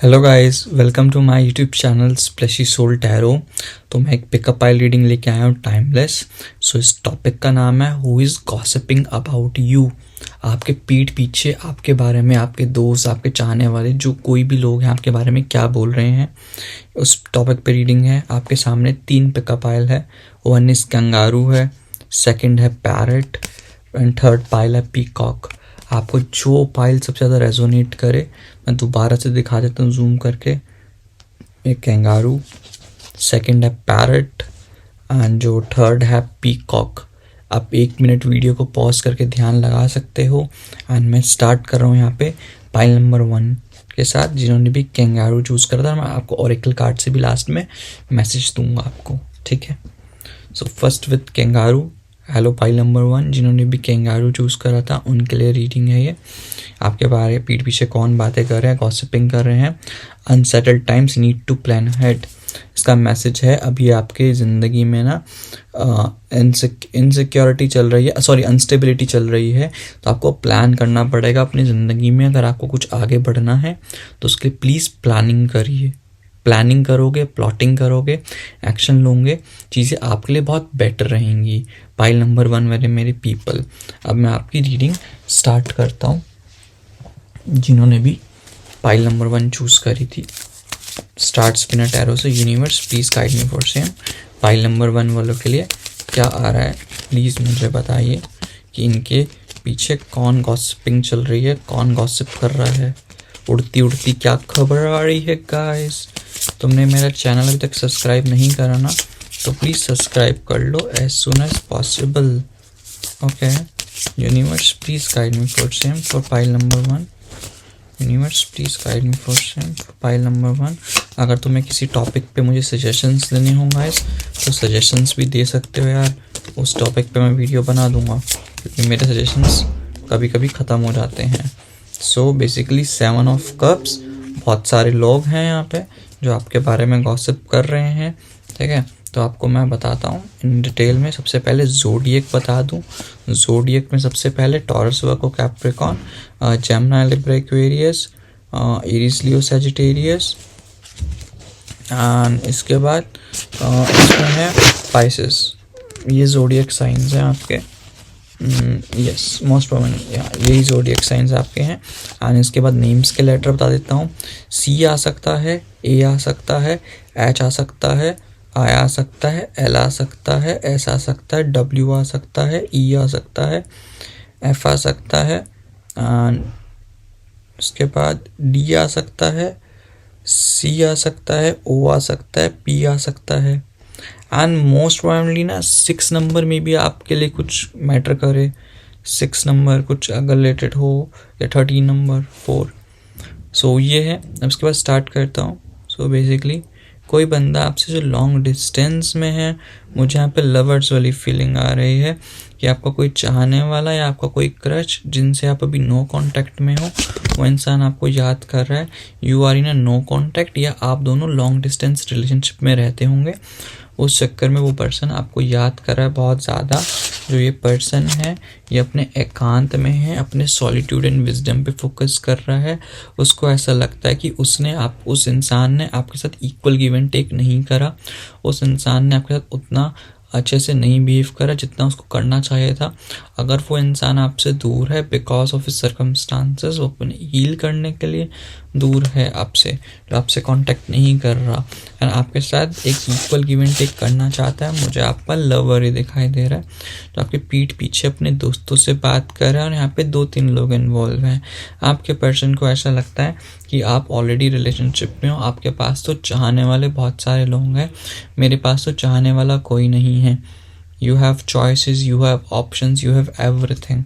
Hello guys, welcome to my YouTube channel splashy soul tarot. तो मैं एक pickup pile reading लेके आया हूँ, टाइमलेस। सो इस टॉपिक का नाम है who is gossiping about you. आपके पीठ पीछे आपके बारे में आपके दोस्त, आपके चाहने वाले, जो कोई भी लोग हैं आपके बारे में क्या बोल रहे हैं, उस टॉपिक पे रीडिंग है। आपके सामने 3 पिकअप पाइल है। वन इज़ कंगारू है, सेकेंड है पैरट एंड थर्ड पाइल है पीकॉक। आपको जो पाइल सबसे ज़्यादा रेजोनेट करे, मैं दोबारा से दिखा देता हूँ जूम करके। एक कैंगारू, सेकंड है पैरट एंड जो थर्ड है पीकॉक। आप 1 मिनट वीडियो को पॉज करके ध्यान लगा सकते हो। एंड मैं स्टार्ट कर रहा हूँ यहाँ पे पाइल नंबर 1 के साथ। जिन्होंने भी कैंगारू चूज़ करा था, मैं आपको ओरेकल कार्ड से भी लास्ट में मैसेज दूंगा आपको, ठीक है। So first with kangaroo. Hello pile number 1, जिन्होंने भी कैंगारू चूज़ करा था उनके लिए रीडिंग है ये। आपके बारे पीठ पीछे कौन बातें कर रहे हैं, गॉसिपिंग कर रहे हैं। Unsettled times, need to plan ahead. इसका मैसेज है अभी आपके ज़िंदगी में ना इनसिक्योरिटी चल रही है, सॉरी अनस्टेबिलिटी चल रही है। तो आपको प्लान करना पड़ेगा अपनी ज़िंदगी में। अगर आपको कुछ आगे बढ़ना है तो उसके लिए प्लीज़ प्लानिंग करिए। प्लानिंग करोगे, प्लॉटिंग करोगे, एक्शन लोगे, चीज़ें आपके लिए बहुत बेटर रहेंगी। पाइल नंबर 1 मेरे पीपल। अब मैं आपकी रीडिंग स्टार्ट करता हूँ। जिन्होंने भी पाइल नंबर 1 चूज़ करी थी, स्टार्ट स्पिनर टैरो से। Universe please guide me for same. Pile number 1 वालों के लिए क्या आ रहा है, प्लीज़ मुझे बताइए कि इनके पीछे कौन गॉसिपिंग चल रही है, कौन गॉसिप कर रहा है। उड़ती उड़ती क्या खबर आ रही है गाइस। तुमने मेरा चैनल अभी तक सब्सक्राइब नहीं करा ना, तो प्लीज़ सब्सक्राइब कर लो as soon as possible. Okay, universe please guide me for same for pile number 1। Universe please guide me for same for pile number 1। अगर तुम्हें किसी टॉपिक पे मुझे सजेशंस देने हों गाइस, तो सजेशंस भी दे सकते हो यार। उस टॉपिक पे मैं वीडियो बना दूंगा, क्योंकि मेरे सजेशंस कभी कभी ख़त्म हो जाते हैं। सो बेसिकली 7 ऑफ कप्स, बहुत सारे लोग हैं यहाँ पे जो आपके बारे में गॉसिप कर रहे हैं, ठीक है। तो आपको मैं बताता हूँ इन डिटेल में। सबसे पहले ज़ोडिएक बता दूँ। ज़ोडिएक में सबसे पहले taurus, Virgo, Capricorn, Gemini, Libra, Aquarius, Aries, Leo, Sagittarius. And इसके बाद इसमें है पाइसेस। ये ज़ोडिएक साइंस हैं आपके। यस, मोस्ट प्रोबेबली यही ज़ोडिएक साइंस आपके हैं। एंड इसके बाद नेम्स के लेटर बता देता हूँ। सी आ सकता है, ए आ सकता है, एच आ सकता है, आई आ सकता है, एल आ सकता है, एस आ सकता है, डब्ल्यू आ सकता है, ई आ सकता है, एफ आ सकता है, एंड उसके बाद डी आ सकता है, सी आ सकता है, ओ आ सकता है, पी आ सकता है। एंड मोस्ट प्रोबेबली ना 6 नंबर में भी आपके लिए कुछ मैटर करे। 6 नंबर कुछ अगर रिलेटेड हो, या 13 नंबर 4। सो ये है। अब इसके बाद स्टार्ट करता हूँ। सो बेसिकली कोई बंदा आपसे जो लॉन्ग डिस्टेंस में है, मुझे यहाँ पे लवर्स वाली फीलिंग आ रही है कि आपका कोई चाहने वाला या आपका कोई क्रश जिनसे आप अभी नो कांटेक्ट में हो, वो इंसान आपको याद कर रहा है। You are in a no contact, या आप दोनों लॉन्ग डिस्टेंस रिलेशनशिप में रहते होंगे। उस चक्कर में वो पर्सन आपको याद कर रहा है बहुत ज़्यादा। जो ये पर्सन है ये अपने एकांत में है, अपने सॉलिट्यूड एंड विजडम पे फोकस कर रहा है। उसको ऐसा लगता है कि उस इंसान ने आपके साथ इक्वल गिव एंड टेक नहीं करा। उस इंसान ने आपके साथ उतना अच्छे से नहीं बिहेव करा जितना उसको करना चाहिए था। अगर वो इंसान आपसे दूर है बिकॉज ऑफ हिज सर्कमस्टांसेस, वो अपने हील करने के लिए दूर है आपसे, जो आपसे कांटेक्ट नहीं कर रहा एंड आपके साथ एक इक्वल गिव एंड टेक करना चाहता है। मुझे आपका लवर ही दिखाई दे रहा है, तो आपके पीठ पीछे अपने दोस्तों से बात कर रहा है। और यहाँ पे 2-3 लोग इन्वॉल्व हैं। आपके पर्सन को ऐसा लगता है कि आप ऑलरेडी रिलेशनशिप में हो। आपके पास तो चाहने वाले बहुत सारे लोग हैं, मेरे पास तो चाहने वाला कोई नहीं है। You have choices, you have options, you have everything.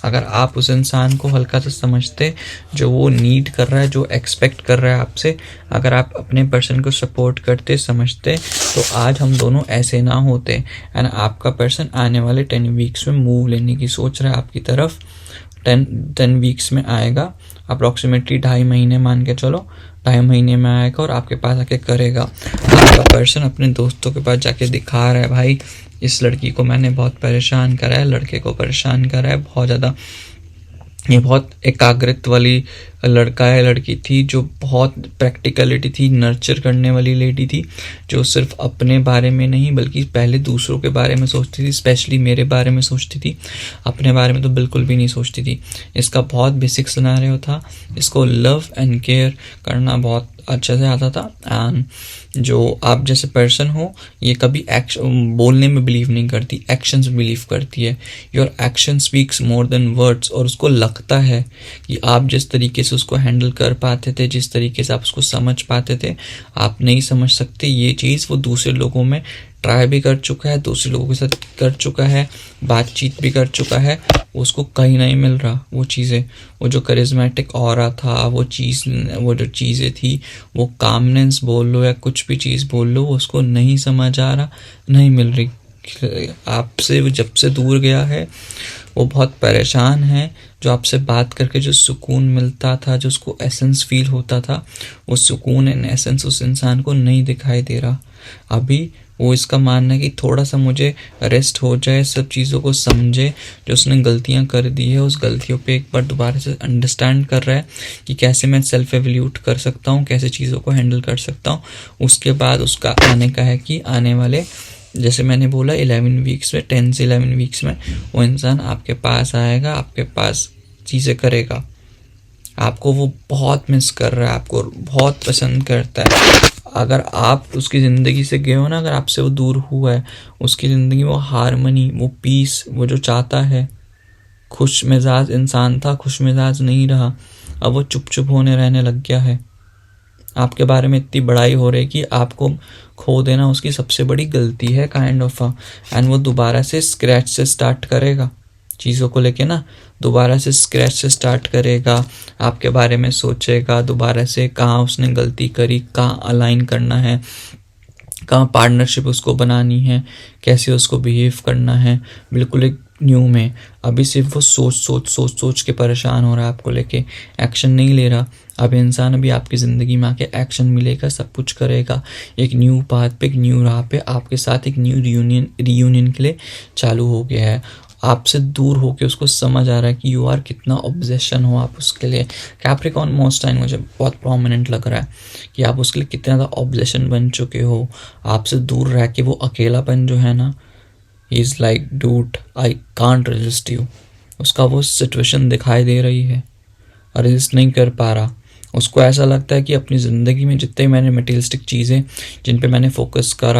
अगर आप उस इंसान को हल्का सा समझते, जो वो नीड कर रहा है, जो एक्सपेक्ट कर रहा है आपसे, अगर आप अपने पर्सन को सपोर्ट करते, समझते, तो आज हम दोनों ऐसे ना होते। एंड आपका पर्सन आने वाले 10 वीक्स में मूव लेने की सोच रहा है आपकी तरफ। 10 वीक्स में आएगा, अप्रॉक्सीमेटली 2.5 महीने मान के चलो। 2.5 महीने में आएगा और आपके पास आके करेगा। आपका पर्सन अपने दोस्तों के पास जाके दिखा रहा है, भाई इस लड़की को मैंने बहुत परेशान करा है, लड़के को परेशान करा है बहुत ज़्यादा। ये बहुत एकाग्रत वाली लड़का या लड़की थी जो बहुत प्रैक्टिकलिटी थी, नर्चर करने वाली लेडी थी, जो सिर्फ अपने बारे में नहीं बल्कि पहले दूसरों के बारे में सोचती थी, स्पेशली मेरे बारे में सोचती थी, अपने बारे में तो बिल्कुल भी नहीं सोचती थी। इसका बहुत बेसिक सिनेरियो था, इसको लव एंड केयर करना बहुत अच्छे से आता था। एंड जो आप जैसे पर्सन हो, ये कभी एक्शन बोलने में बिलीव नहीं करती, एक्शंस बिलीव करती है। Your action speaks more than words. और उसको लगता है कि आप जिस तरीके से उसको हैंडल कर पाते थे, जिस तरीके से आप उसको समझ पाते थे, आप नहीं समझ सकते। ये चीज़ वो दूसरे लोगों में ट्राई भी कर चुका है, दूसरे लोगों के साथ कर चुका है, बातचीत भी कर चुका है, उसको कहीं नहीं मिल रहा वो चीज़ें। वो जो करिश्मेटिक ऑरा था, वो जो चीज़ें थी, वो कामनेस बोल लो या कुछ भी चीज़ बोल लो, उसको नहीं समझ आ रहा, नहीं मिल रही। आपसे वो जब से दूर गया है, वो बहुत परेशान है। जो आपसे बात करके जो सुकून मिलता था, जो उसको एसेंस फील होता था, वो सुकून एंड एसेंस उस इंसान को नहीं दिखाई दे रहा। अभी वो इसका मानना है कि थोड़ा सा मुझे रेस्ट हो जाए, सब चीज़ों को समझे, जो उसने गलतियां कर दी है उस गलतियों पे एक बार दोबारा से अंडरस्टैंड कर रहा है कि कैसे मैं सेल्फ एवल्यूट कर सकता हूँ, कैसे चीज़ों को हैंडल कर सकता हूँ। उसके बाद उसका आने का है कि आने वाले, जैसे मैंने बोला 11 वीक्स में, 10 से 11 वीक्स में वो इंसान आपके पास आएगा, आपके पास चीज़ें करेगा। आपको वो बहुत मिस कर रहा है, आपको बहुत पसंद करता है। अगर आप उसकी ज़िंदगी से गए हो ना, अगर आपसे वो दूर हुआ है, उसकी ज़िंदगी वो हारमनी, वो पीस, वो जो चाहता है, खुश मिजाज इंसान था, खुश मिजाज नहीं रहा, अब वो चुप चुप होने रहने लग गया है। आपके बारे में इतनी बड़ाई हो रही है कि आपको खो देना उसकी सबसे बड़ी गलती है, काइंड ऑफ। एंड वो दोबारा से स्क्रैच से स्टार्ट करेगा चीज़ों को लेके ना, दोबारा से स्क्रैच से स्टार्ट करेगा, आपके बारे में सोचेगा दोबारा से, कहाँ उसने गलती करी, कहाँ अलाइन करना है, कहाँ पार्टनरशिप उसको बनानी है, कैसे उसको बिहेव करना है, बिल्कुल एक न्यू में। अभी सिर्फ वो सोच के परेशान हो रहा है आपको लेके, एक्शन नहीं ले रहा। अब इंसान अभी आपकी ज़िंदगी में आके एक्शन मिलेगा, सब कुछ करेगा, एक न्यू पाथ पे, एक न्यू राह पे आपके साथ एक न्यू रियूनियन के लिए चालू हो गया है। आपसे दूर होके उसको समझ आ रहा है कि यू आर कितना ऑब्सेशन हो आप उसके लिए। कैप्रिकॉर्न मोस्ट टाइम मुझे बहुत प्रोमिनेंट लग रहा है कि आप उसके लिए कितना ज़्यादा ऑब्सेशन बन चुके हो। आपसे दूर रह के वो अकेलापन जो है ना, he is like dude I can't resist you. उसका वो सिचुएशन दिखाई दे रही है और रेजिस्ट नहीं कर पा रहा। उसको ऐसा लगता है कि अपनी ज़िंदगी में जितने मैंने मटेरियलिस्टिक चीज़ें जिन पे मैंने फोकस कर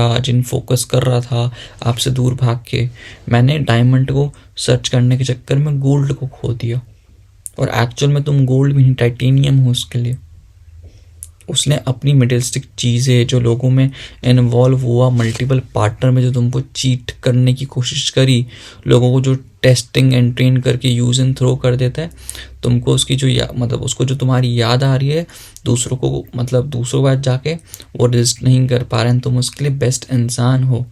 रहा था आपसे दूर भाग के, मैंने डायमंड को सर्च करने के चक्कर में गोल्ड को खो दिया। और एक्चुअल में तुम गोल्ड भी नहीं, टाइटेनियम हो उसके लिए। उसने अपनी मटेरियलिस्टिक चीज़ें जो लोगों में इन्वॉल्व हुआ, मल्टीपल पार्टनर में जो तुमको चीट करने की कोशिश करी, लोगों को जो टेस्टिंग एंड ट्रेन करके यूज़ एंड थ्रो कर देता है, तुमको उसकी जो मतलब उसको जो तुम्हारी याद आ रही है, दूसरों को मतलब दूसरों के पास जाके वो रेजिस्ट नहीं कर पा रहे हैं। तुम उसके लिए बेस्ट इंसान हो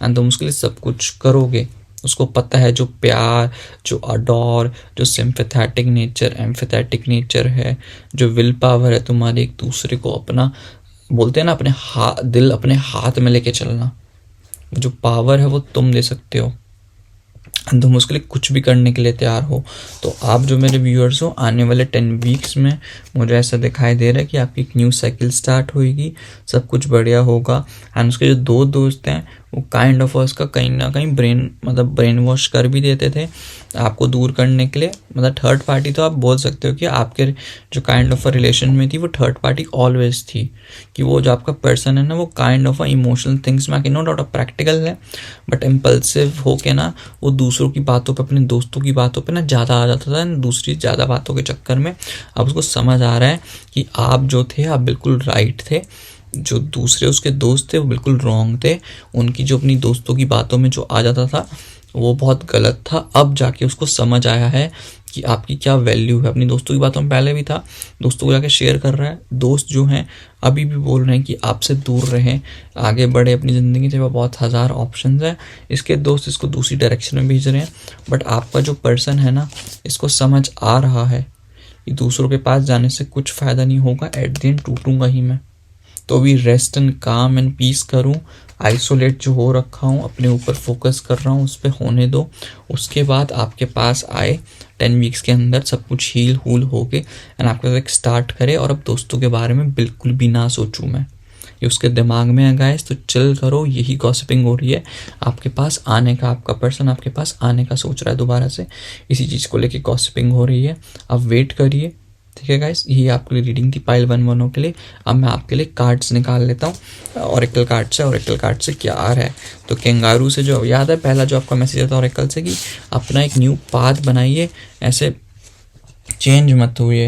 एंड तुम उसके लिए सब कुछ करोगे। उसको पता है जो प्यार, जो अडोर, जो सिंपैथेटिक नेचर, एम्फैथेटिक नेचर है, जो विल पावर है तुम्हारे एक दूसरे को अपना, बोलते हैं ना अपने दिल अपने हाथ में लेके चलना, जो पावर है वो तुम दे सकते हो। तुम उसके लिए कुछ भी करने के लिए तैयार हो। तो आप जो मेरे व्यूअर्स हो, आने वाले 10 वीक्स में मुझे ऐसा दिखाई दे रहा है कि आपकी एक न्यू साइकिल स्टार्ट होएगी, सब कुछ बढ़िया होगा। एंड उसके जो 2 दोस्त हैं वो काइंड ऑफ उसका कहीं ना कहीं ब्रेन वॉश कर भी देते थे आपको दूर करने के लिए। मतलब थर्ड पार्टी तो आप बोल सकते हो कि आपके जो काइंड ऑफ रिलेशन में थी वो थर्ड पार्टी ऑलवेज थी, कि वो जो आपका पर्सन है ना, वो काइंड ऑफ इमोशनल थिंग्स में आके नो डाउट प्रैक्टिकल है, बट इम्पल्सिव होके ना वो दूसरों की बातों पे, अपने दोस्तों की बातों पे ना ज़्यादा आ जाता था। दूसरी ज़्यादा बातों के चक्कर में अब उसको समझ आ रहा है कि आप जो थे आप बिल्कुल राइट थे, जो दूसरे उसके दोस्त थे वो बिल्कुल रॉन्ग थे। उनकी जो अपनी दोस्तों की बातों में जो आ जाता था वो बहुत गलत था। अब जाके उसको समझ आया है कि आपकी क्या वैल्यू है। अपनी दोस्तों की बातों में पहले भी था, दोस्तों को जाके शेयर कर रहा है। दोस्त जो हैं अभी भी बोल रहे हैं कि आपसे दूर रहें, आगे बढ़े अपनी ज़िंदगी से, बहुत हज़ार ऑप्शंस हैं। इसके दोस्त इसको दूसरी डायरेक्शन में भेज रहे हैं, बट आपका जो पर्सन है ना, इसको समझ आ रहा है कि दूसरों के पास जाने से कुछ फ़ायदा नहीं होगा, एट द एंड टूटूंगा ही मैं। तो भी रेस्ट एंड काम एंड पीस करूँ, आइसोलेट जो हो रखा हूँ, अपने ऊपर फोकस कर रहा हूँ, उस पर होने दो। उसके बाद आपके पास आए 10 वीक्स के अंदर सब कुछ हील हूल हो के एंड आपके साथ एक स्टार्ट करे। और अब दोस्तों के बारे में बिल्कुल भी ना सोचूं मैं, ये उसके दिमाग में है गाइस, तो चिल करो। यही गॉसिपिंग हो रही है, आपके पास आने का, आपका पर्सन आपके पास आने का सोच रहा है दोबारा से, इसी चीज़ को लेके गॉसिपिंग हो रही है। अब वेट करिए, ठीक है गाइस। यही आपके लिए रीडिंग थी पाइल 1-1 के लिए। अब मैं आपके लिए कार्ड्स निकाल लेता हूँ ऑरेकल कार्ड से। ऑरेकल कार्ड से क्या आ रहा है, तो कैंगारू से जो याद है पहला जो आपका मैसेज आता है ऑरेकल से कि अपना एक न्यू पाथ बनाइए, ऐसे चेंज मत हुए,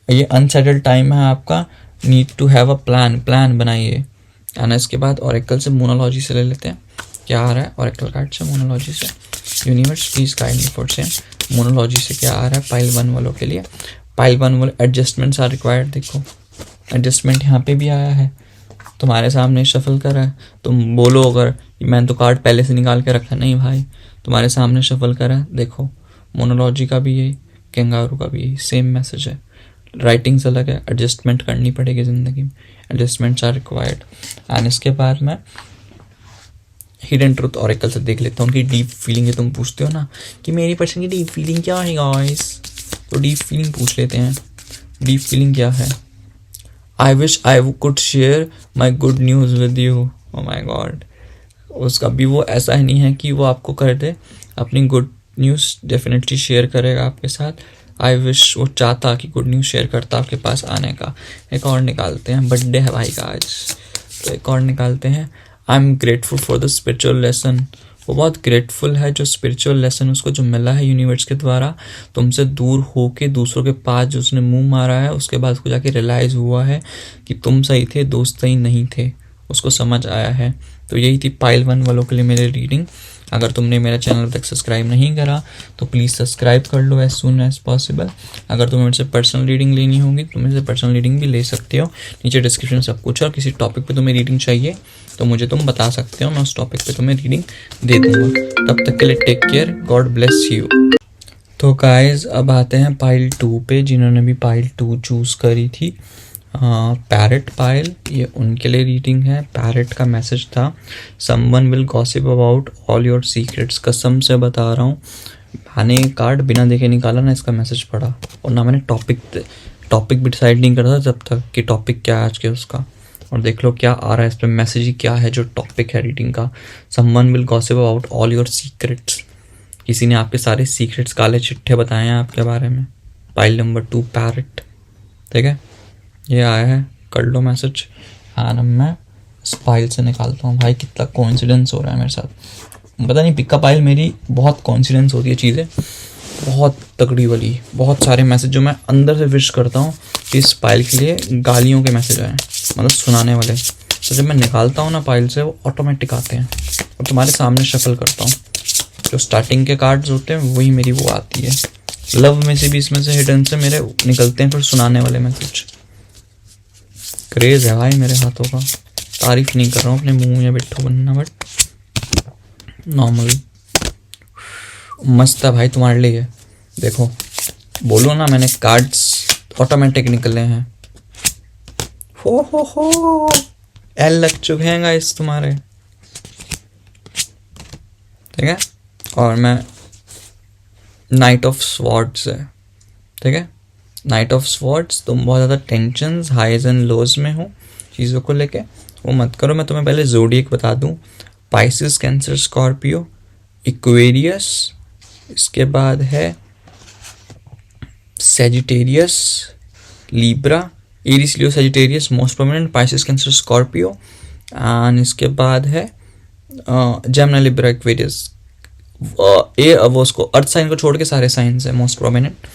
ये अनसेटल्ड टाइम है आपका, need to have a plan बनाइए। आना इसके बाद ऑरेकल से मोनोलॉजी से ले लेते हैं क्या आ रहा है ऑरेकल कार्ड से मोनोलॉजी से। Universe please guide me for same मोनोलॉजी से क्या आ रहा है पाइल 1 वालों के लिए। पाइल 1 वाले एडजस्टमेंट्स आर रिक्वायर्ड। देखो एडजस्टमेंट यहाँ पे भी आया है, तुम्हारे सामने शफल करा है। तुम बोलो अगर मैंने तो कार्ड पहले से निकाल के रखा, नहीं भाई, तुम्हारे सामने शफल करा है। देखो मोनोलॉजी का भी यही, कैंगारू का भी यही सेम मैसेज है। राइटिंग्स अलग है, एडजस्टमेंट करनी पड़ेगी ज़िंदगी में, एडजस्टमेंट्स आर रिक्वायर्ड। एंड इसके बाद मैं हिडन ट्रुथ ऑरेकल से देख लेता हूँ कि डीप फीलिंग, तुम पूछते हो ना कि मेरी पर्सन की डीप फीलिंग क्या है गाइस, तो डीप फीलिंग पूछ लेते हैं। डीप फीलिंग क्या है, I wish I could share my good news with you. Oh my god, उसका भी वो ऐसा ही नहीं है कि वो आपको कर दे, अपनी गुड न्यूज़ डेफिनेटली शेयर करेगा आपके साथ। आई विश वो चाहता कि गुड न्यूज़ शेयर करता आपके पास आने का। एक और निकालते हैं, बर्थडे है भाई का आज, तो एक और निकालते हैं। I am grateful for the spiritual lesson. वो बहुत ग्रेटफुल है जो स्पिरिचुअल लेसन उसको जो मिला है यूनिवर्स के द्वारा, तुमसे दूर होके दूसरों के पास जो उसने मुंह मारा है, उसके बाद उसको जाके रियलाइज़ हुआ है कि तुम सही थे, दोस्त सही नहीं थे, उसको समझ आया है। तो यही थी पाइल 1 वालों के लिए मेरी रीडिंग। अगर तुमने मेरा चैनल अब तक सब्सक्राइब नहीं करा तो प्लीज़ सब्सक्राइब कर लो एज सुन एज पॉसिबल। अगर तुम्हें मेरे से पर्सनल रीडिंग लेनी होगी तो मेरे से पर्सनल रीडिंग भी ले सकते हो, नीचे डिस्क्रिप्शन सब कुछ है। और किसी टॉपिक पे तुम्हें रीडिंग चाहिए तो मुझे तुम बता सकते हो, मैं उस टॉपिक पे तुम्हें रीडिंग दे दूँगा। तब तक के लिए take care, god bless you. तो गाइज अब आते हैं पाइल 2 पे, जिन्होंने भी पाइल 2 चूज़ करी थी, पैरेट पाइल, ये उनके लिए रीडिंग है। पैरेट का मैसेज था someone will gossip about all your secrets. कसम से बता रहा हूँ, मैंने कार्ड बिना देखे निकाला ना इसका मैसेज पढ़ा, और ना मैंने टॉपिक भी डिसाइड नहीं करता जब तक कि टॉपिक क्या है आज के उसका। और देख लो क्या आ रहा है इस पर, मैसेज ही क्या है जो टॉपिक है रीडिंग का। Someone will gossip about all your secrets, किसी ने आपके सारे सीक्रेट्स, काले चिट्ठे बताए हैं आपके बारे में। पाइल नंबर 2 पैरेट, ठीक है, ये आया है, कर लो मैसेज। हाँ ना, मैं इस पाइल से निकालता हूँ। भाई कितना कोइंसिडेंस हो रहा है मेरे साथ, पता नहीं, पिकअप पाइल मेरी बहुत कोइंसिडेंस होती है चीज़ें, बहुत तगड़ी वाली। बहुत सारे मैसेज जो मैं अंदर से विश करता हूँ कि इस पाइल के लिए गालियों के मैसेज आए, मतलब सुनाने वाले, तो जब मैं निकालता हूँ ना पाइल से वो ऑटोमेटिक आते हैं। और तुम्हारे सामने शफल करता हूँ, जो स्टार्टिंग के कार्ड्स होते हैं वही मेरी वो आती है। लव में से भी इसमें से हिडन से मेरे निकलते हैं फिर सुनाने वाले मैसेज। क्रेज है भाई मेरे हाथों का, तारीफ नहीं कर रहा हूँ अपने मुंह या बिट्ठू बनना, बट नॉर्मल मस्त है भाई तुम्हारे लिए। देखो बोलो ना, मैंने कार्ड्स ऑटोमेटिक निकले हैं। हो एल लग चुके हैं गाइस तुम्हारे, ठीक है। और मैं नाइट ऑफ स्वॉर्ड्स है, ठीक है, नाइट ऑफ स्वॉर्ड्स। तुम बहुत ज़्यादा टेंशन्स, हाइज एंड लोज में हो चीज़ों को लेके, वो मत करो। मैं तुम्हें पहले ज़ोडिएक बता दूं, पाइसेस, कैंसर, स्कॉर्पियो, इक्वेरियस, इसके बाद है Sagittarius, Libra, Aries, Leo, Sagittarius most prominent, Pisces, Cancer, Scorpio, and इसके बाद है जेमिनी, लिब्रा, एक्वेरियस। वो उसको अर्थ साइन को छोड़ के सारे साइंस है मोस्ट प्रोमिनेंट।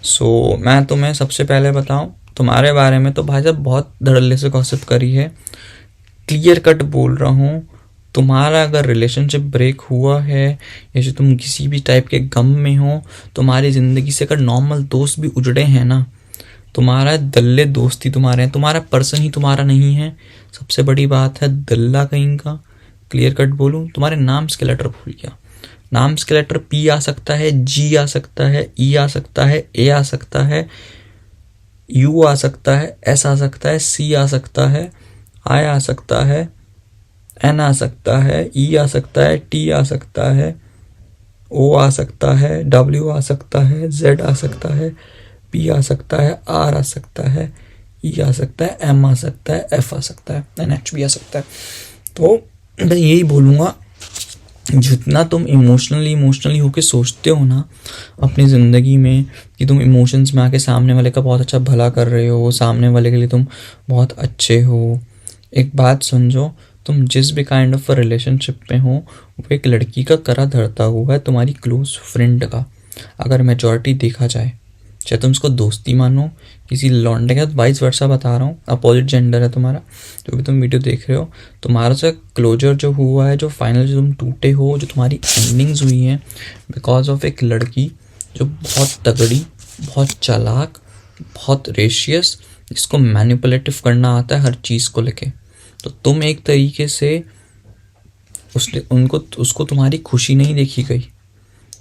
सो मैं तुम्हें सबसे पहले बताऊं तुम्हारे बारे में, तो भाई साहब बहुत धड़ल्ले से गॉसिप करी है, क्लियर कट बोल रहा हूँ। तुम्हारा अगर रिलेशनशिप ब्रेक हुआ है या जो तुम किसी भी टाइप के गम में हो, तुम्हारी ज़िंदगी से अगर नॉर्मल दोस्त भी उजड़े हैं ना, तुम्हारा दल्ले दोस्त ही तुम्हारे हैं, तुम्हारा पर्सन ही तुम्हारा नहीं है। सबसे बड़ी बात है दल्ला कहीं का, क्लियर कट बोलूँ, तुम्हारे नाम्स के लेटर भूल गया। नाम्स के लेटर पी आ सकता है, जी आ सकता है, ई आ सकता है, ए आ सकता है, यू आ सकता है, एस आ सकता है, सी आ सकता है, आई आ सकता है, एन आ सकता है, ई आ सकता है, टी आ सकता है, ओ आ सकता है, डब्ल्यू आ सकता है, जेड आ सकता है, पी आ सकता है, आर आ सकता है, ई आ सकता है, एम आ सकता है, एफ आ सकता है, एन एच भी आ सकता है। तो मैं यही बोलूँगा, जितना तुम इमोशनली होके सोचते हो ना अपनी ज़िंदगी में कि तुम इमोशंस में आके सामने वाले का बहुत अच्छा भला कर रहे हो, सामने वाले के लिए तुम बहुत अच्छे हो। एक बात समझो, तुम जिस भी काइंड ऑफ रिलेशनशिप में हो वो एक लड़की का करा धरता हुआ है तुम्हारी क्लोज फ्रेंड का। अगर मेजॉरिटी देखा जाए, चाहे तुम उसको दोस्ती मानो किसी लौंडे का, वाइस वर्सा बता रहा हूँ, अपोजिट जेंडर है तुम्हारा, जो भी तुम वीडियो देख रहे हो, तुम्हारा से क्लोजर जो हुआ है, जो फाइनल जो तुम टूटे हो, जो तुम्हारी एंडिंग्स हुई हैं बिकॉज ऑफ एक लड़की जो बहुत तगड़ी, बहुत चालाक, बहुत रेशियस, जिसको मैनिपुलेटिव करना आता है हर चीज़ को लेके। तो तुम एक तरीके से उसको तुम्हारी खुशी नहीं देखी गई,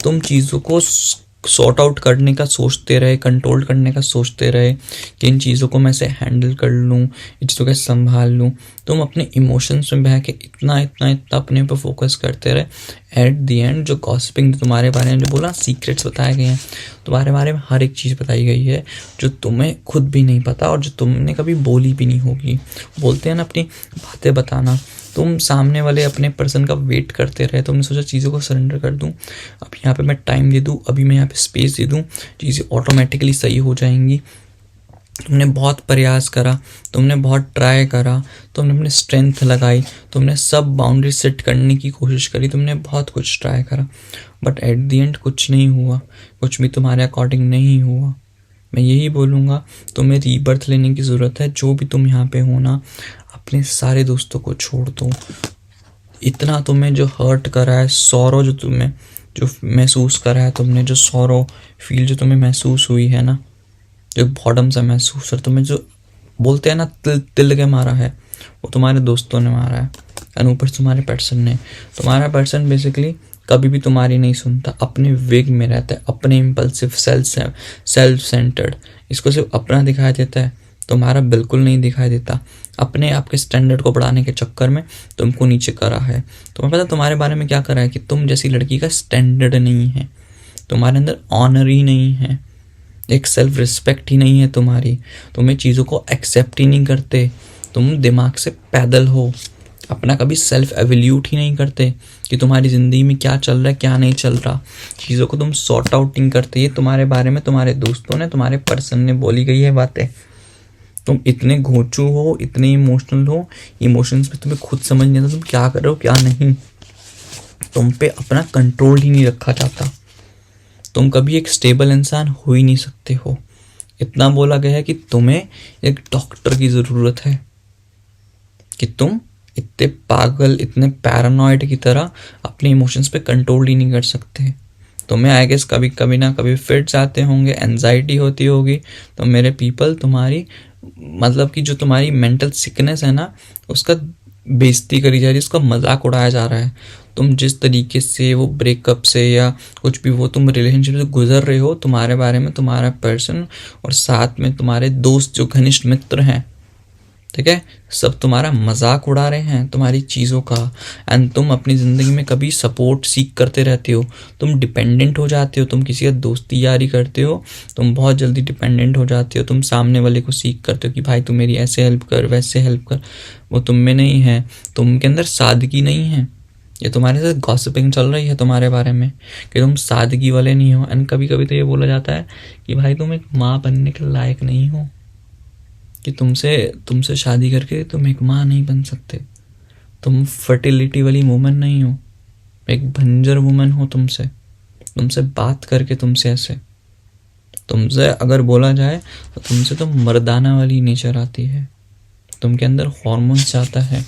तुम चीज़ों को सॉर्ट आउट करने का सोचते रहे, कंट्रोल करने का सोचते रहे कि इन चीज़ों को मैं ऐसे हैंडल कर लूँ, इन चीज़ों को संभाल लूँ। तुम अपने इमोशंस में बह के इतना अपने ऊपर फोकस करते रहे। एट दी एंड जो गॉसिपिंग तुम्हारे बारे में जो बोला, सीक्रेट्स बताए गए हैं तुम्हारे बारे में, हर एक चीज़ बताई गई है जो तुम्हें खुद भी नहीं पता और जो तुमने कभी बोली भी नहीं होगी। बोलते हैं ना अपनी बातें बताना, तुम सामने वाले अपने पर्सन का वेट करते रहे, तुमने सोचा चीज़ों को सरेंडर कर दूं, अब यहाँ पे मैं टाइम दे दूं, अभी मैं यहाँ पे स्पेस दे दूं, चीज़ें ऑटोमेटिकली सही हो जाएंगी। तुमने बहुत प्रयास करा, तुमने बहुत ट्राई करा, तुमने अपनी स्ट्रेंथ लगाई, तुमने सब बाउंड्री सेट करने की कोशिश करी, तुमने बहुत कुछ ट्राई करा, बट एट दी एंड कुछ नहीं हुआ, कुछ भी तुम्हारे अकॉर्डिंग नहीं हुआ। मैं यही बोलूँगा, तुम्हें रीबर्थ लेने की ज़रूरत है। जो भी तुम यहाँ पे हो ना, अपने सारे दोस्तों को छोड़ दो। इतना तुम्हें जो हर्ट करा है, सॉरो जो तुम्हें जो महसूस करा है तुमने, जो सॉरो फील जो तुम्हें महसूस हुई है ना, जो बॉडम से महसूस है, तुम्हें जो बोलते हैं ना तिल के मारा है, वो तुम्हारे दोस्तों ने मारा है। और ऊपर तुम्हारे पर्सन ने, तुम्हारा पर्सन बेसिकली कभी भी तुम्हारी नहीं सुनता, अपने वेग में रहता है, अपने इम्पल्सिव सेल्फ सेंटर्ड, इसको सिर्फ अपना दिखाई देता है, तुम्हारा बिल्कुल नहीं दिखाई देता। अपने आप के स्टैंडर्ड को बढ़ाने के चक्कर में तुमको नीचे करा है। तुम्हें पता तुम्हारे बारे में क्या करा है कि तुम जैसी लड़की का स्टैंडर्ड नहीं है, तुम्हारे अंदर ऑनर ही नहीं है, एक सेल्फ रिस्पेक्ट ही नहीं है तुम्हारी, तुम्हें चीज़ों को एक्सेप्ट ही नहीं करते, तुम दिमाग से पैदल हो, अपना कभी सेल्फ एवेल्यूट ही नहीं करते कि तुम्हारी ज़िंदगी में क्या चल रहा है क्या नहीं चल रहा, चीज़ों को तुम सॉर्ट आउट नहीं करते। ये तुम्हारे बारे में तुम्हारे दोस्तों ने, तुम्हारे पर्सन ने बोली गई है बातें। तुम इतने घोंचू हो, इतने इमोशनल हो, इमोशंस पे तुम्हें खुद समझ नहीं आता तुम क्या कर रहे हो क्या नहीं, तुम पे अपना कंट्रोल ही नहीं रखा जाता, तुम कभी एक स्टेबल इंसान हो ही नहीं सकते हो। इतना बोला गया है कि तुम्हें एक डॉक्टर की ज़रूरत है, कि तुम इतने पागल, इतने पैरानॉइड की तरह अपने इमोशंस पे कंट्रोल ही नहीं कर सकते। तुम्हें आई गेस कभी ना कभी फिट्स आते होंगे, एंजाइटी होती होगी, तो मेरे पीपल तुम्हारी मतलब कि जो तुम्हारी मेंटल सिकनेस है ना, उसका बेइज्जती करी जा रही है, उसका मजाक उड़ाया जा रहा है। तुम जिस तरीके से वो ब्रेकअप से या कुछ भी वो तुम रिलेशनशिप से गुजर रहे हो, तुम्हारे बारे में तुम्हारा पर्सन और साथ में तुम्हारे दोस्त जो घनिष्ठ मित्र हैं, ठीक है, सब तुम्हारा मजाक उड़ा रहे हैं तुम्हारी चीज़ों का। एंड तुम अपनी ज़िंदगी में कभी सपोर्ट सीख करते रहते हो, तुम डिपेंडेंट हो जाते हो, तुम किसी का दोस्ती यारी करते हो, तुम बहुत जल्दी डिपेंडेंट हो जाते हो, तुम सामने वाले को सीख करते हो कि भाई तू मेरी ऐसे हेल्प कर, वैसे हेल्प कर। वो तुम में नहीं है, तुम के अंदर सादगी नहीं है। ये तुम्हारे साथ गॉसिपिंग चल रही है तुम्हारे बारे में कि तुम सादगी वाले नहीं हो। एंड कभी कभी तो ये बोला जाता है कि भाई तुम एक माँ बनने के लायक नहीं हो, कि तुमसे शादी करके तुम एक माँ नहीं बन सकते, तुम फर्टिलिटी वाली वुमन नहीं हो, एक भंजर वुमन हो। तुमसे बात करके तुमसे ऐसे, तुमसे अगर बोला जाए तो तुमसे तो मर्दाना वाली नेचर आती है, तुमके अंदर हॉर्मोन्स आता है।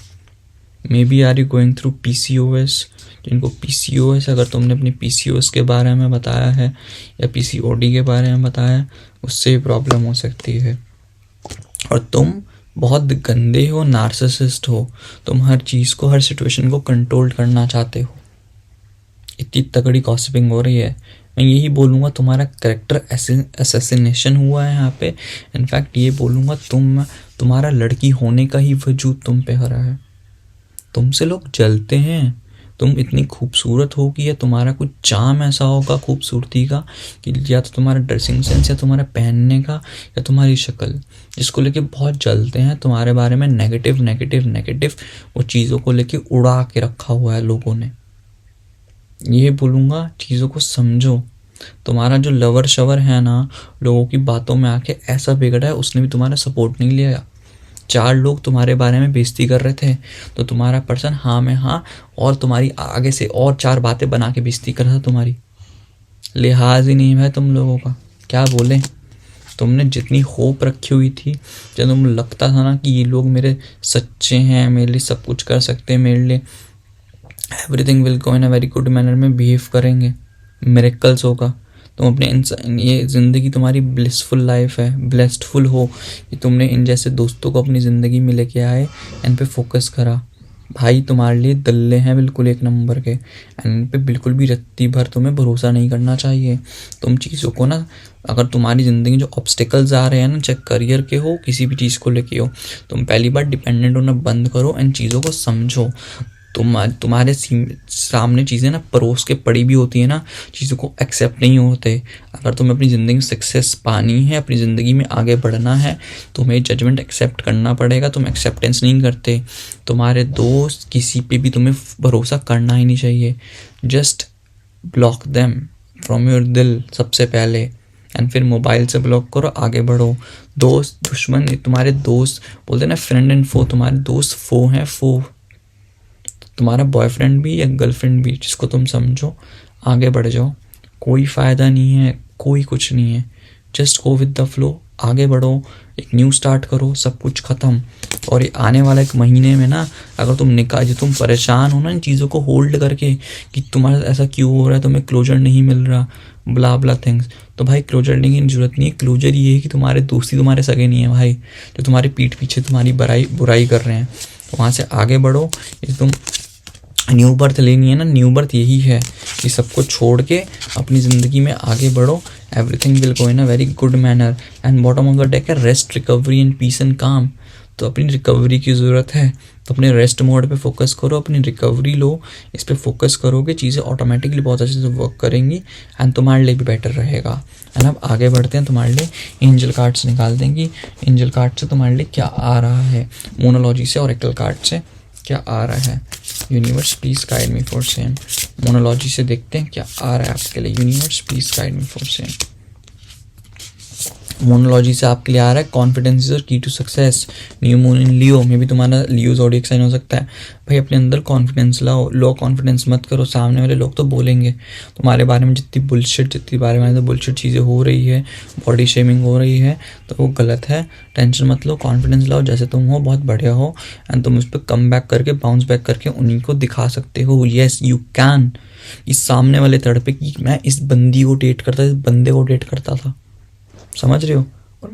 Maybe are you going through PCOS, जिनको PCOS, अगर तुमने अपनी PCOS के बारे में बताया है या PCOD के बारे में बताया है, उससे प्रॉब्लम हो सकती है। और तुम बहुत गंदे हो, नार्सिसिस्ट हो, तुम हर चीज़ को, हर सिचुएशन को कंट्रोल करना चाहते हो। इतनी तगड़ी गॉसिपिंग हो रही है। मैं यही बोलूँगा तुम्हारा करेक्टर असैसिनेशन हुआ है यहाँ पे। इनफैक्ट ये बोलूँगा तुम्हारा लड़की होने का ही वजूद तुम पे हरा है। तुमसे लोग जलते हैं। तुम इतनी खूबसूरत हो कि या तुम्हारा कुछ चार्म ऐसा होगा खूबसूरती का कि या तो तुम्हारा ड्रेसिंग सेंस या तुम्हारा पहनने का या तुम्हारी शक्ल, जिसको लेके बहुत जलते हैं। तुम्हारे बारे में नेगेटिव नेगेटिव नेगेटिव वो चीज़ों को लेके उड़ा के रखा हुआ है लोगों ने। ये बोलूँगा चीज़ों को समझो। तुम्हारा जो लवर शवर है ना, लोगों की बातों में आके ऐसा बिगड़ा है, उसने भी तुम्हारा सपोर्ट नहीं लिया। 4 लोग तुम्हारे बारे में बेइज्जती कर रहे थे तो तुम्हारा पर्सन हाँ में हाँ और तुम्हारी आगे से और 4 बातें बना के बेइज्जती कर रहा था। तुम्हारी लिहाज ही नहीं है तुम लोगों का। क्या बोले, तुमने जितनी होप रखी हुई थी, जब तुम लगता था ना कि ये लोग मेरे सच्चे हैं, मेरे लिए सब कुछ कर सकते हैं, मेरे लिए everything will go in a very good manner में बिहेव करेंगे, मिरेकल्स होगा। तुम अपने ये ज़िंदगी तुम्हारी ब्लिसफुल लाइफ है, ब्लेस्डफुल हो कि तुमने इन जैसे दोस्तों को अपनी ज़िंदगी में लेके आए, इन पे फोकस करा। भाई तुम्हारे लिए दल्ले हैं बिल्कुल 1 नंबर के। इन पे बिल्कुल भी रत्ती भर तुम्हें भरोसा नहीं करना चाहिए। तुम चीज़ों को ना, अगर तुम्हारी ज़िंदगी जो ऑब्स्टिकल्स आ रहे हैं ना, चाहे करियर के हो, किसी भी चीज़ को लेके हो, तुम पहली बार डिपेंडेंट होना बंद करो। इन चीज़ों को समझो। तुम्हारे सामने चीज़ें ना परोस के पड़ी भी होती है ना, चीज़ों को एक्सेप्ट नहीं होते। अगर तुम्हें अपनी ज़िंदगी में सक्सेस पानी है, अपनी ज़िंदगी में आगे बढ़ना है, तुम्हें जजमेंट एक्सेप्ट करना पड़ेगा। तुम एक्सेप्टेंस नहीं करते। तुम्हारे दोस्त किसी पे भी तुम्हें भरोसा करना ही नहीं चाहिए। Just block them from your दिल सबसे पहले, एंड फिर मोबाइल से ब्लॉक करो, आगे बढ़ो। दोस्त दुश्मन, तुम्हारे दोस्त बोलते ना फ्रेंड एंड फो, तुम्हारे दोस्त फो हैं, फो। तुम्हारा बॉयफ्रेंड भी या गर्लफ्रेंड भी, जिसको तुम समझो, आगे बढ़ जाओ। कोई फ़ायदा नहीं है, कोई कुछ नहीं है। Just go with the flow, आगे बढ़ो, एक न्यू स्टार्ट करो, सब कुछ ख़त्म। और ये आने वाला 1 महीने में ना, अगर तुम जो तुम परेशान हो ना इन चीज़ों को होल्ड करके कि तुम्हारा ऐसा क्यों हो रहा है, तुम्हें क्लोजर नहीं मिल रहा, ब्ला ब्ला थिंग्स, तो भाई क्लोजर लेने की ज़रूरत नहीं है। क्लोजर ये है कि तुम्हारे दोस्ती तुम्हारे सगे नहीं है भाई, जो तुम्हारी पीठ पीछे तुम्हारी बुराई कर रहे हैं। तो वहाँ से आगे बढ़ो। ये तुम न्यू बर्थ लेनी है ना, न्यू बर्थ यही है कि सबको छोड़ के अपनी ज़िंदगी में आगे बढ़ो। Everything will go in a very good manner and bottom of the deck है rest, recovery and peace and calm. तो अपनी रिकवरी की ज़रूरत है, तो अपने रेस्ट मोड पे फोकस करो, अपनी रिकवरी लो, इस पे फोकस करोगे, चीज़ें ऑटोमेटिकली बहुत अच्छे से वर्क करेंगी एंड तुम्हारे लिए भी बेटर रहेगा। एंड अब आगे बढ़ते हैं, तुम्हारे लिए एंजल कार्ड्स निकाल देंगी। एंजल कार्ड से तुम्हारे लिए क्या आ रहा है, मोनोलॉजी से ऑरेकल कार्ड से क्या आ रहा है। Universe please guide me for same. मोनोलॉजी से देखते हैं क्या आ रहा है आपके लिए। Universe please guide me for same. मोनोलॉजी से आपके लिए आ रहा है confidence is key to success. New moon in Leo में भी तुम्हारा लियो ज़ोडिएक साइन हो सकता है। भाई अपने अंदर कॉन्फिडेंस लाओ, लो कॉन्फिडेंस मत करो। सामने वाले लोग तो बोलेंगे तुम्हारे बारे में, जितनी बारे में बुलशिट चीज़ें हो रही है, बॉडी शेमिंग हो रही है, तो वो गलत है। टेंशन मत लो, कॉन्फिडेंस लाओ, जैसे तुम हो बहुत बढ़िया हो एंड तुम उस पर कम बैक करके, बाउंस बैक करके उन्हीं को दिखा सकते हो। Yes you can. इस सामने वाले तड़पे कि मैं इस बंदी को डेट करता, इस बंदे को डेट करता था, समझ रहे हो, और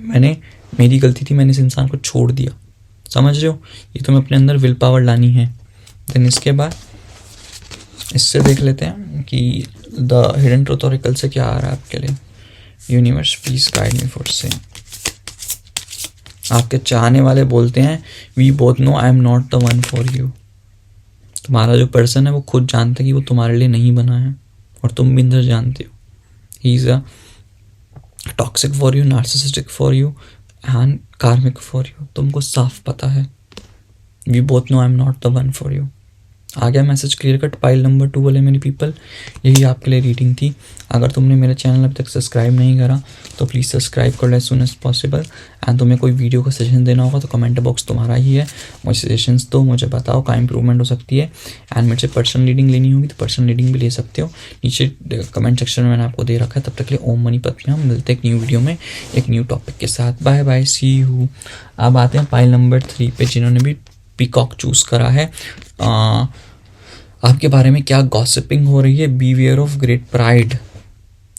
मेरी गलती थी, मैंने इस इंसान को छोड़ दिया, समझ रहे हो। ये तुम्हें अपने अंदर विल पावर लानी है। देन इसके बाद इससे देख लेते हैं कि द हिडन ट्रूथ ऑरेकल से क्या आ रहा है आपके लिए। Universe please guide me for same. आपके चाहने वाले बोलते हैं we both know I am not the one for you. तुम्हारा जो पर्सन है वो खुद जानता है कि वो तुम्हारे लिए नहीं बना है, और तुम भी अंदर जानते हो। He is a toxic for you, narcissistic for you and karmic for you. तुमको साफ पता है। We both know I am not the one for you. आ गया message clear cut. Pile number 2 वाले मेरी पीपल, यही आपके लिए रीडिंग थी। अगर तुमने मेरे चैनल अभी तक सब्सक्राइब नहीं करा तो प्लीज़ सब्सक्राइब कर लो as soon as possible. And तुम्हें कोई वीडियो का सजेशन देना होगा तो कमेंट बॉक्स तुम्हारा ही है, मुझे सजेशंस दो, मुझे बताओ कहाँ इंप्रूवमेंट हो सकती है। एंड मुझे पर्सनल रीडिंग लेनी होगी तो पर्सनल रीडिंग भी ले सकते हो, नीचे कमेंट सेक्शन में मैंने आपको दे रखा है। तब तक के लिए ओम मनी पत में हम मिलते हैं एक न्यू वीडियो में एक न्यू टॉपिक के साथ। Bye bye, see you. अब आते हैं पाइल नंबर 3 पे, जिन्होंने भी पीकॉक चूज़ करा है। आपके बारे में क्या गॉसिपिंग हो रही है। बीवेयर ऑफ ग्रेट प्राइड,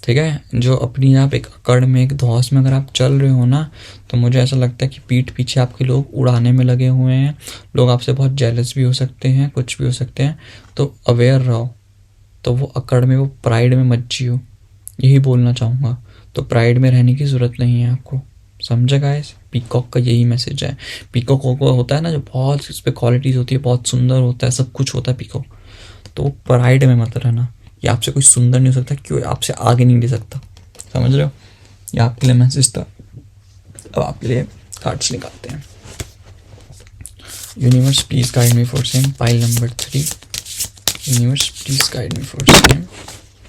ठीक है। जो अपनी आप एक अकड़ में, एक धौस में अगर आप चल रहे हो ना, तो मुझे ऐसा लगता है कि पीठ पीछे आपके लोग उड़ाने में लगे हुए हैं। लोग आपसे बहुत जेलस भी हो सकते हैं, कुछ भी हो सकते हैं, तो अवेयर रहो। तो वो अकड़ में, वो प्राइड में मत जियो, यही बोलना चाहूँगा। तो प्राइड में रहने की ज़रूरत नहीं है आपको, समझे गाइस? पीकॉक का यही मैसेज है। पीकॉक को होता है ना जो बहुत इस पर क्वालिटीज़ होती है, बहुत सुंदर होता है, सब कुछ होता है पीकॉक। तो वो प्राइड में मत रहना, ये आपसे कोई सुंदर नहीं हो सकता, क्यों आपसे आगे नहीं ले सकता, समझ रहे हो? ये आपके लिए मैसेज था। अब आपके लिए कार्ड्स निकालते हैं। Universe please guide me for same, pile number 3। Universe please guide me for same.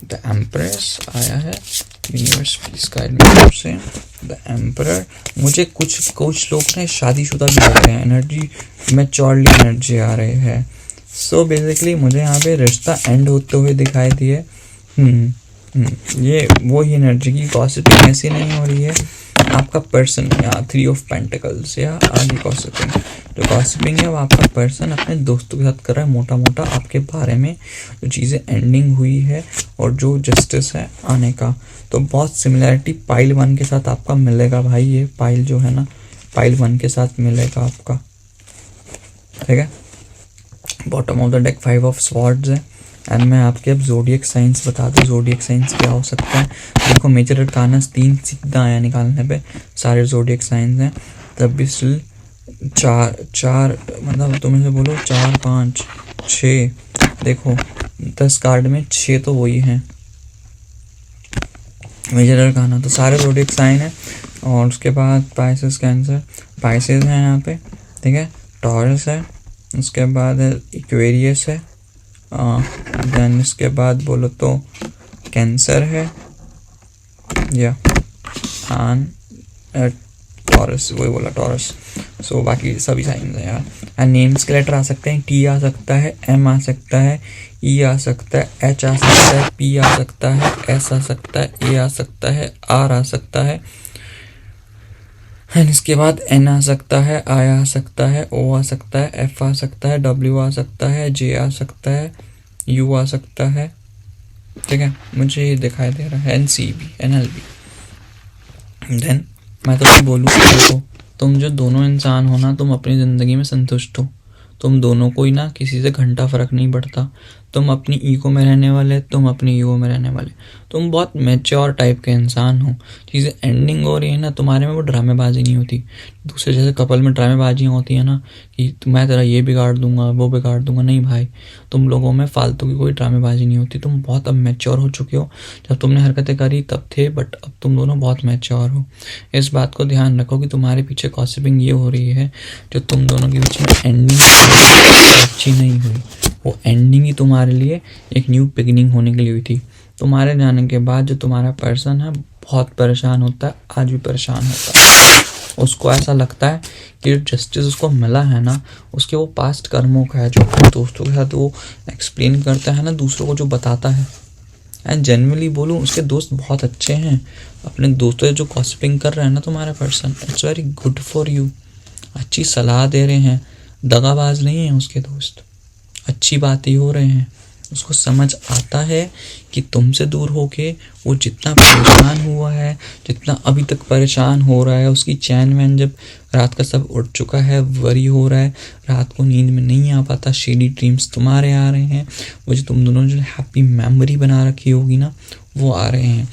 The empress आया है। Universe please guide me for same the emperor. मुझे कुछ लोग ना शादीशुदा भी लग रहे हैं, एनर्जी मैच्योरली एनर्जी आ रहे हैं। सो बेसिकली मुझे यहाँ पे रिश्ता एंड होते हुए दिखाई दिए। ये वो ही एनर्जी की गॉसिपिंग ऐसी नहीं हो रही है। आपका पर्सन या 3 ऑफ पेंटिकल्स या आगे गॉसिपिंग, जो गॉसिपिंग है वो आपका पर्सन अपने दोस्तों के साथ कर रहा है, मोटा मोटा आपके बारे में जो चीज़ें एंडिंग हुई है और जो जस्टिस है आने का। तो बहुत सिमिलैरिटी पाइल 1 के साथ आपका मिलेगा भाई। ये पाइल जो है ना, पाइल 1 के साथ मिलेगा आपका, ठीक है। Bottom of the deck 5 of swords है। एंड मैं आपके अब जोडियक साइंस बता दूँ, जोडियक साइंस क्या हो सकता है। देखो मेजर अरकाना 3 सीधा आया निकालने पे, सारे जोडियक साइंस हैं। तब भी स्टिल 4 मतलब तुम्हें से बोलो 4 5 6, देखो 10 कार्ड में 6 तो वही हैं मेजर अरकाना, तो सारे जोडियक साइन है। और उसके बाद पाइसेस कैंसर, पाइसेस हैं यहाँ पे, ठीक है। टॉरस है, उसके बाद एक्वेरियस है, देन इसके बाद बोलो तो कैंसर है या टॉरस, वही बोला टॉरस। सो बाकी सभी साइंस हैं यार। एंड नेम्स के लेटर आ सकते हैं, टी आ सकता है, एम आ सकता है, ई आ सकता है, एच आ सकता है, पी आ सकता है, एस आ सकता है, ए आ सकता है, आर आ सकता है, एंड इसके बाद एन आ सकता है, आई आ सकता है, ओ आ सकता है, एफ आ सकता है, डब्ल्यू आ सकता है, जे आ सकता है, यू आ सकता है, ठीक है। मुझे ये दिखाई दे रहा है N C B, N L B. Then मैं तो बोलूँ, देखो तुम जो दोनों इंसान हो ना, तुम अपनी ज़िंदगी में संतुष्ट हो। तुम दोनों को ही ना किसी से घंटा फ़र्क नहीं पड़ता। तुम अपनी ईगो में रहने वाले, तुम अपनी ईगो में रहने वाले, तुम बहुत मैच्योर टाइप के इंसान हो। चीज़ें एंडिंग हो रही है ना तुम्हारे में, वो ड्रामेबाजी नहीं होती। दूसरे जैसे कपल में ड्रामेबाजियाँ होती हैं ना कि मैं तेरा ये बिगाड़ दूंगा, वो बिगाड़ दूंगा, नहीं भाई, तुम लोगों में फालतू की कोई ड्रामेबाजी नहीं होती। तुम बहुत अब मैच्योर हो चुके हो। जब तुमने हरकतें करी तब थे, बट अब तुम दोनों बहुत मैच्योर हो। इस बात को ध्यान रखो कि तुम्हारे पीछे गॉसिपिंग ये हो रही है, जो तुम दोनों के बीच में एंडिंग अच्छी नहीं हुई, वो एंडिंग ही तुम्हारे लिए एक न्यू बिगिनिंग होने के लिए हुई थी। तुम्हारे जाने के बाद जो तुम्हारा पर्सन है बहुत परेशान होता है, आज भी परेशान होता है। उसको ऐसा लगता है कि जो जस्टिस उसको मिला है ना, उसके वो पास्ट कर्मों का है, जो अपने दोस्तों के साथ वो एक्सप्लेन करता है ना, दूसरों को जो बताता है। एंड जनरली बोलूँ, उसके दोस्त बहुत अच्छे हैं। अपने दोस्तों जो गॉसिपिंग कर रहे हैं ना तुम्हारा person, it's very good for you. अच्छी सलाह दे रहे हैं, दगाबाज नहीं है उसके दोस्त, अच्छी बातें हो रहे हैं। उसको समझ आता है कि तुमसे दूर होके वो जितना परेशान हुआ है, जितना अभी तक परेशान हो रहा है, उसकी चैन वैन जब रात का सब उठ चुका है, वरी हो रहा है, रात को नींद में नहीं आ पाता, शेडी ड्रीम्स तुम्हारे आ रहे हैं, वो जो तुम दोनों जो हैप्पी मेमोरी बना रखी होगी ना, वो आ रहे हैं।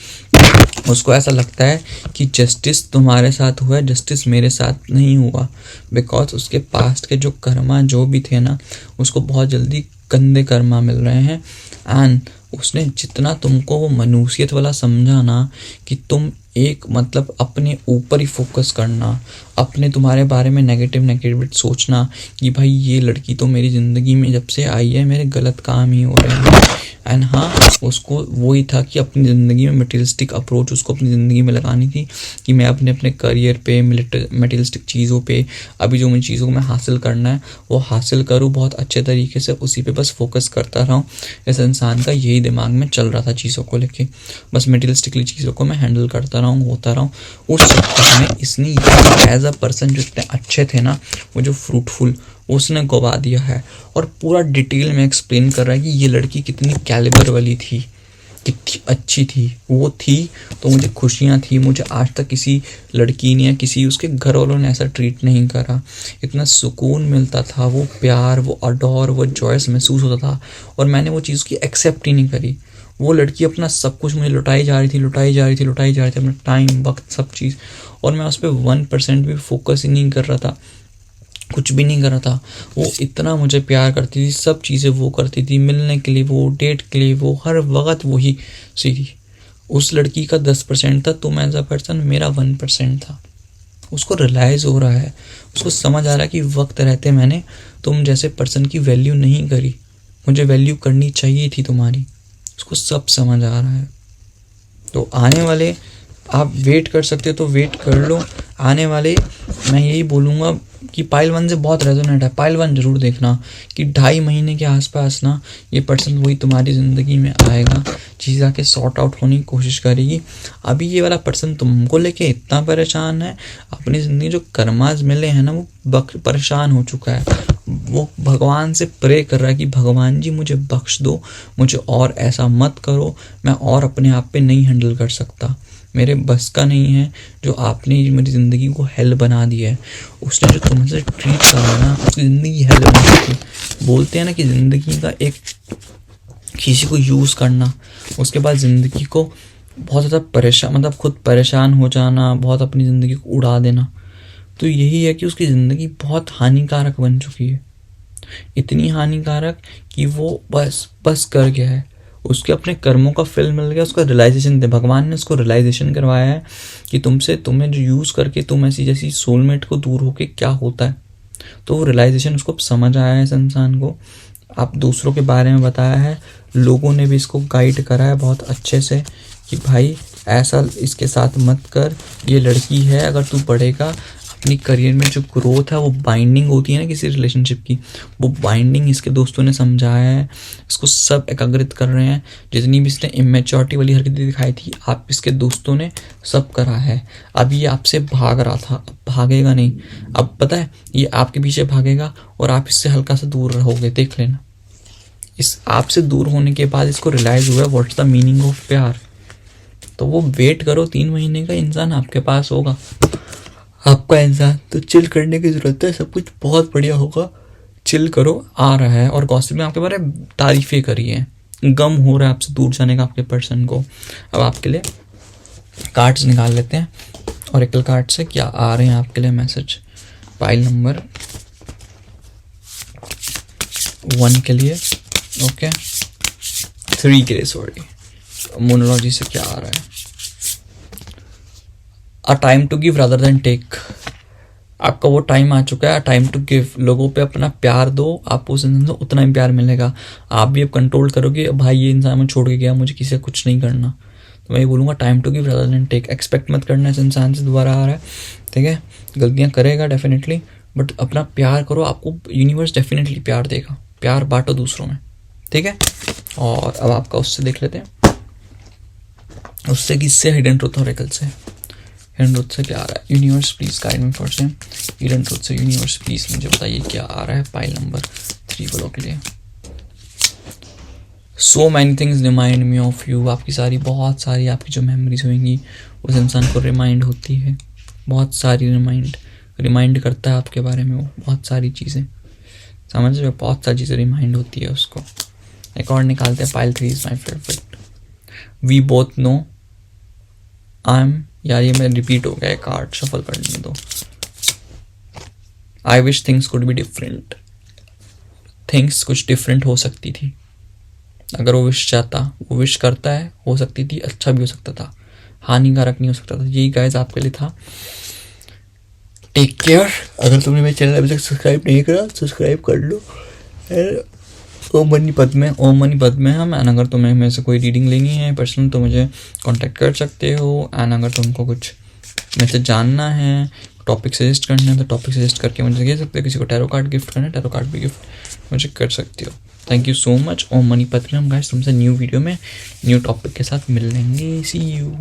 उसको ऐसा लगता है कि जस्टिस तुम्हारे साथ हुआ है, जस्टिस मेरे साथ नहीं हुआ, बिकॉज उसके पास्ट के जो कर्मा जो भी थे ना, उसको बहुत जल्दी गंदे कर्मा मिल रहे हैं। एंड उसने जितना तुमको वो मनुष्यत वाला समझा ना, कि तुम एक मतलब अपने ऊपर ही फोकस करना, अपने तुम्हारे बारे में नेगेटिव सोचना कि भाई ये लड़की तो मेरी ज़िंदगी में जब से आई है मेरे गलत काम ही हो रहे हैं। एंड हाँ, उसको वही था कि अपनी ज़िंदगी में मटेरियलिस्टिक अप्रोच उसको अपनी ज़िंदगी में लगानी थी, कि मैं अपने करियर पे, मटेरियलिस्टिक चीज़ों पे, अभी जो मुझे चीज़ों को मैं हासिल करना है वो हासिल करूँ बहुत अच्छे तरीके से, उसी पे बस फोकस करता रहा हूँ। इस इंसान का यही दिमाग में चल रहा था चीज़ों को लेके, बस मटेरियलिस्टिकली चीज़ों को मैं हैंडल करता रहा हूँ, होता रहा हूँ। उस चक्कर में इसने एज अ पर्सन जो इतने अच्छे थे ना, वो जो फ्रूटफुल, उसने गवा दिया है। और पूरा डिटेल में एक्सप्लेन कर रहा है कि ये लड़की कितनी कैलिबर वाली थी, कितनी अच्छी थी वो थी, तो मुझे खुशियाँ थी। मुझे आज तक किसी लड़की ने या किसी उसके घर वालों ने ऐसा ट्रीट नहीं करा। इतना सुकून मिलता था, वो प्यार, वो अडोर, वो जॉयस महसूस होता था, और मैंने वो चीज़ की एक्सेप्ट ही नहीं करी। वो लड़की अपना सब कुछ मुझे लुटाई जा रही थी, अपना टाइम, वक्त, सब चीज़, और मैं उस पर 1% भी फोकस ही नहीं कर रहा था, कुछ भी नहीं कर रहा था। वो इतना मुझे प्यार करती थी, सब चीज़ें वो करती थी, मिलने के लिए वो, डेट के लिए वो, हर वक्त वही सीधी। उस लड़की का 10% था, तुम एज अ पर्सन मेरा 1% था। उसको रियलाइज़ हो रहा है, उसको समझ आ रहा है कि वक्त रहते मैंने तुम जैसे पर्सन की वैल्यू नहीं करी, मुझे वैल्यू करनी चाहिए थी तुम्हारी। उसको सब समझ आ रहा है। तो आने वाले आप वेट कर सकते हो तो वेट कर लो। आने वाले मैं यही बोलूँगा कि पाइल 1 से बहुत रेजोनेट है। पाइल 1 जरूर देखना कि 2.5 महीने के आसपास ना ये पर्सन वही तुम्हारी ज़िंदगी में आएगा, चीज़ आके सॉर्ट आउट होने की कोशिश करेगी। अभी ये वाला पर्सन तुमको लेके इतना परेशान है, अपनी ज़िंदगी जो कर्माज मिले हैं ना वो परेशान हो चुका है। वो भगवान से प्रे कर रहा है कि भगवान जी मुझे बख्श दो, मुझे और ऐसा मत करो, मैं और अपने आप पे नहीं हैंडल कर सकता, मेरे बस का नहीं है जो आपने मेरी ज़िंदगी को हेल बना दिया है। उसने जो तुमसे ट्रीट करा ना, उसकी ज़िंदगी हेल बना दी। बोलते हैं ना कि ज़िंदगी का एक किसी को यूज़ करना, उसके बाद ज़िंदगी को बहुत ज़्यादा परेशान, मतलब खुद परेशान हो जाना, बहुत अपनी ज़िंदगी को उड़ा देना। तो यही है कि उसकी ज़िंदगी बहुत हानिकारक बन चुकी है, इतनी हानिकारक कि वो बस कर गया है। उसके अपने कर्मों का फल मिल गया, उसका रियलाइजेशन दे, भगवान ने उसको रियलाइजेशन करवाया है कि तुम्हें जो यूज़ करके तुम ऐसी जैसी सोलमेट को दूर होके क्या होता है। तो वो रियलाइजेशन उसको समझ आया है इस इंसान को। आप दूसरों के बारे में बताया है, लोगों ने भी इसको गाइड करा है बहुत अच्छे से कि भाई ऐसा इसके साथ मत कर, ये लड़की है, अगर तू पढ़ेगा अपनी करियर में जो ग्रोथ है, वो बाइंडिंग होती है ना किसी रिलेशनशिप की, वो बाइंडिंग इसके दोस्तों ने समझाया है, इसको सब एकाग्रित कर रहे हैं। जितनी भी इसने इमेच्योरिटी वाली हरकतें दिखाई थी, आप इसके दोस्तों ने सब करा है। अब ये आपसे भाग रहा था, अब भागेगा नहीं। अब पता है ये आपके पीछे भागेगा और आप इससे हल्का सा दूर रहोगे, देख लेना। इस आपसे दूर होने के बाद इसको रियलाइज़ हुआ व्हाट्स द मीनिंग ऑफ प्यार। तो वो वेट करो, 3 महीने का इंसान आपके पास होगा, आपका इंसान। तो चिल करने की ज़रूरत है, सब कुछ बहुत बढ़िया होगा, चिल करो। आ रहा है और गॉसिप में आपके बारे में तारीफ़ें करी हैं, गम हो रहा है आपसे दूर जाने का आपके पर्सन को। अब आपके लिए कार्ड्स निकाल लेते हैं, ऑरेकल कार्ड से क्या आ रहे हैं आपके लिए मैसेज। पाइल नंबर 1 के लिए, ओके, 3 के लिए, सॉरी, मोनोलॉजी से क्या आ रहा है। A time to give rather than take. आपका वो टाइम आ चुका है, टाइम टू गिव। लोगों पे अपना प्यार दो, आपको उस इंसान से उतना ही प्यार मिलेगा। आप भी अब कंट्रोल करोगे, भाई ये इंसान मुझे छोड़ के गया, मुझे किसी से कुछ नहीं करना। तो मैं ये बोलूँगा time to give rather than take. Expect मत करना इस इंसान से दोबारा आ रहा है, ठीक है, गलतियाँ करेगा डेफिनेटली, बट अपना प्यार करो, आपको यूनिवर्स डेफिनेटली प्यार देगा। प्यार बांटो दूसरों में, ठीक है। और अब आपका उससे देख लेते हैं, उससे किससे, हिडन ट्रुथ ऑरेकल से। हिडन ट्रुथ से क्या आ रहा है, universe please guide me for same. Hidden truth से यूनिवर्स प्लीज मुझे बताइए क्या आ रहा है पाइल नंबर 3 वालों के लिए। So many things remind me of you. आपकी सारी, बहुत सारी आपकी जो मेमोरीज होंगी उस इंसान को रिमाइंड होती है, बहुत सारी रिमाइंड करता है आपके बारे में। वो बहुत सारी चीज़ें, समझ रहे हो, बहुत सारी चीज़ें रिमाइंड होती है उसको। एक और निकालते हैं, pile 3 is my favourite. We both know I am, यार ये मैं रिपीट हो गया है, कार्ड शफल करने दो। I wish things could be different. Things कुछ डिफरेंट हो सकती थी अगर वो विश चाहता, वो विश करता है, हो सकती थी, अच्छा भी हो सकता था, हानिकारक नहीं हो सकता था। यही गाइस आपके लिए था। Take care. अगर तुमने मेरे चैनल अभी तक सब्सक्राइब नहीं करा, सब्सक्राइब कर लो। ओम मनी पद में हम। एंड अगर तुम्हें मेरे से कोई रीडिंग लेनी है पर्सनल तो मुझे कांटेक्ट कर सकते हो। एंड अगर तुमको कुछ मेरे से जानना है, टॉपिक सजेस्ट करना है, तो टॉपिक सजेस्ट करके मुझे कह सकते हो। किसी को टैरो कार्ड गिफ्ट करना है, टैरो कार्ड भी गिफ्ट मुझे कर सकते हो। Thank you so much. ओम मनी पद में हम गाइस तुमसे न्यू वीडियो में न्यू टॉपिक के साथ मिल लेंगे। See you.